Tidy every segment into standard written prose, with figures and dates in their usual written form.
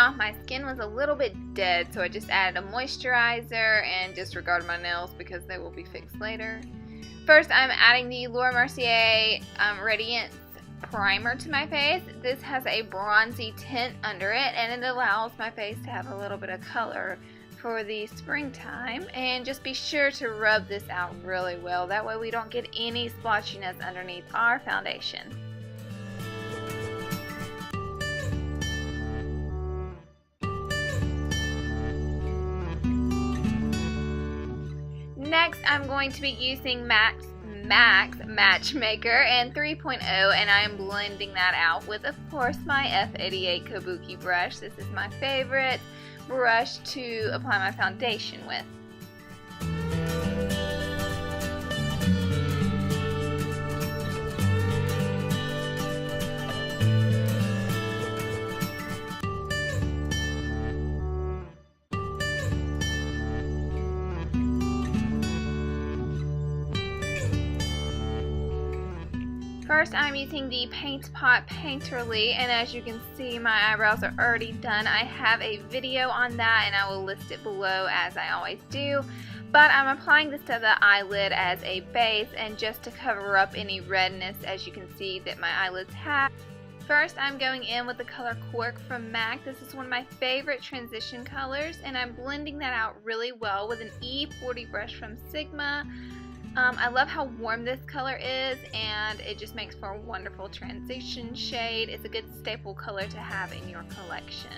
off, my skin was a little bit dead, so I just added a moisturizer and disregarded my nails because they will be fixed later. First, I'm adding the Laura Mercier Radiance Primer to my face. This has a bronzy tint under it, and it allows my face to have a little bit of color for the springtime. And just be sure to rub this out really well. That way we don't get any splotchiness underneath our foundation. Next, I'm going to be using MAC Matchmaker and 3.0, and I'm blending that out with, of course, my F88 Kabuki brush. This is my favorite brush to apply my foundation with. First, I'm using the Paint Pot Painterly, and as you can see, my eyebrows are already done. I have a video on that, and I will list it below as I always do. But I'm applying this to the eyelid as a base and just to cover up any redness, as you can see that my eyelids have. First, I'm going in with the color Cork from MAC. This is one of my favorite transition colors, and I'm blending that out really well with an E40 brush from Sigma. I love how warm this color is, and it just makes for a wonderful transition shade. It's a good staple color to have in your collection.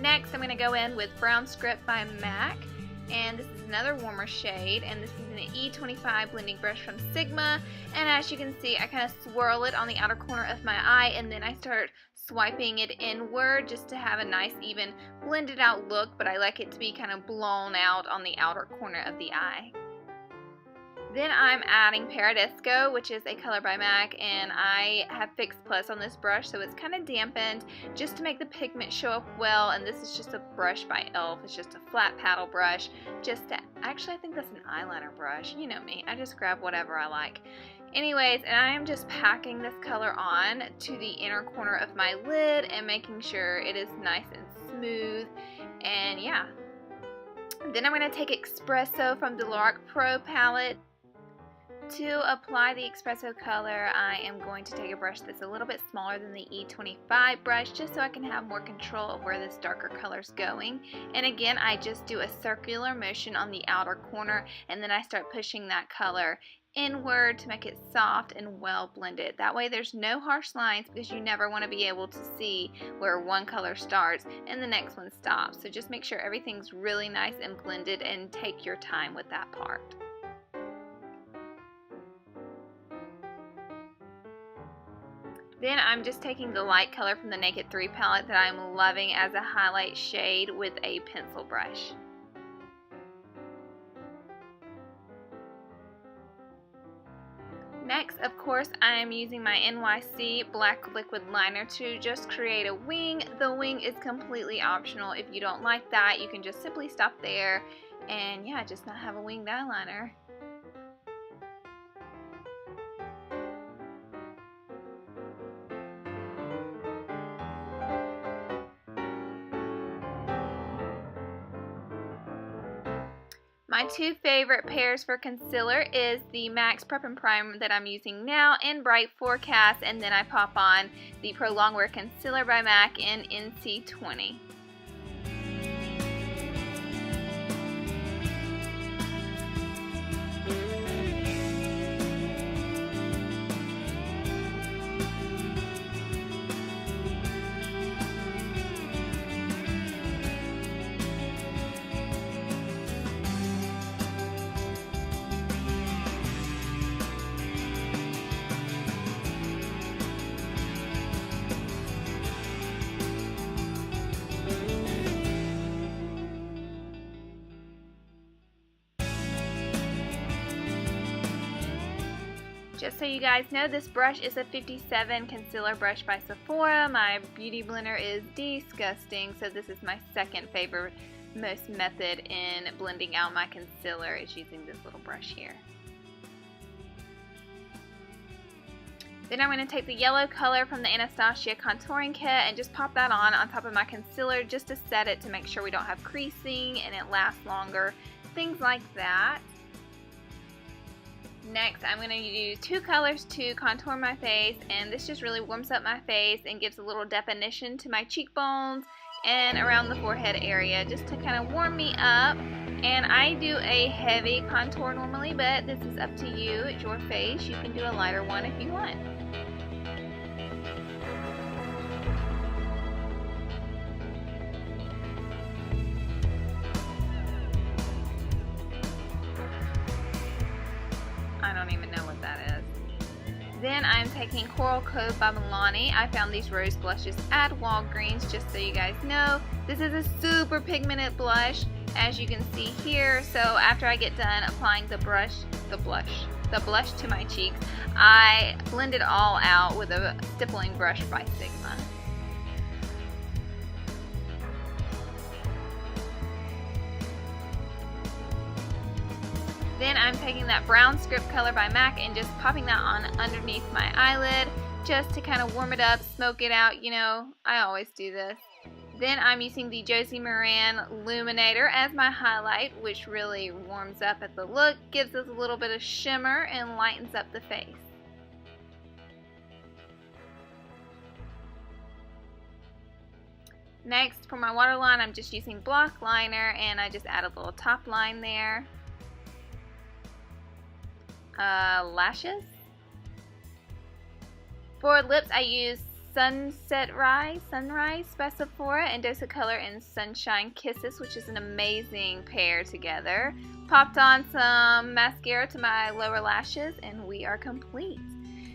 Next, I'm going to go in with Brown Script by MAC, and this is another warmer shade, and this is an E25 blending brush from Sigma. And as you can see, I kind of swirl it on the outer corner of my eye, and then I start swiping it inward just to have a nice even blended out look, but I like it to be kind of blown out on the outer corner of the eye. Then I'm adding Paradisco, which is a color by MAC, and I have Fix Plus on this brush, so it's kind of dampened just to make the pigment show up well. And this is just a brush by e.l.f. It's just a flat paddle brush. Actually, I think that's an eyeliner brush. You know me, I just grab whatever I like. Anyways, and I am just packing this color on to the inner corner of my lid and making sure it is nice and smooth. And yeah. Then I'm going to take Espresso from the Lorac Pro palette. To apply the espresso color, I am going to take a brush that's a little bit smaller than the E25 brush, just so I can have more control of where this darker color is going. And again, I just do a circular motion on the outer corner, and then I start pushing that color inward to make it soft and well blended. That way there's no harsh lines, because you never want to be able to see where one color starts and the next one stops. So just make sure everything's really nice and blended, and take your time with that part. Then I'm just taking the light color from the Naked 3 palette that I'm loving as a highlight shade with a pencil brush. Next, of course, I am using my NYC Black Liquid Liner to just create a wing. The wing is completely optional. If you don't like that, you can just simply stop there and yeah, just not have a winged eyeliner. My two favorite pairs for concealer is the MAC Prep and Prime that I'm using now in Bright Forecast, and then I pop on the Pro Longwear Concealer by MAC in NC20. Just so you guys know, this brush is a 57 concealer brush by Sephora. My beauty blender is disgusting, so this is my second favorite most method in blending out my concealer, is using this little brush here. Then I'm going to take the yellow color from the Anastasia contouring kit and just pop that on top of my concealer just to set it to make sure we don't have creasing and it lasts longer, things like that. Next, I'm going to use two colors to contour my face, and this just really warms up my face and gives a little definition to my cheekbones and around the forehead area just to kind of warm me up. And I do a heavy contour normally, but this is up to you. It's your face. You can do a lighter one if you want. I don't even know what that is. Then I'm taking Coral Cove by Milani. I found these rose blushes at Walgreens, just so you guys know. This is a super pigmented blush, as you can see here. So after I get done applying the blush to my cheeks, I blend it all out with a stippling brush by Sigma. Then I'm taking that brown script color by MAC and just popping that on underneath my eyelid just to kind of warm it up, smoke it out. You know, I always do this. Then I'm using the Josie Maran Luminator as my highlight, which really warms up at the look, gives us a little bit of shimmer, and lightens up the face. Next, for my waterline, I'm just using block liner, and I just add a little top line there. Lashes. For lips, I use Sunrise by Sephora and Dose of Color in Sunshine Kisses, which is an amazing pair together. Popped on some mascara to my lower lashes, and we are complete.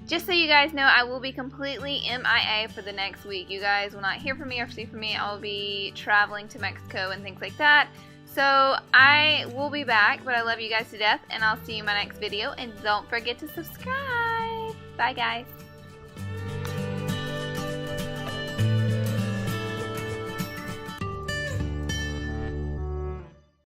Just so you guys know, I will be completely MIA for the next week. You guys will not hear from me or see from me. I will be traveling to Mexico and things like that. So I will be back, but I love you guys to death, and I'll see you in my next video. And don't forget to subscribe. Bye, guys.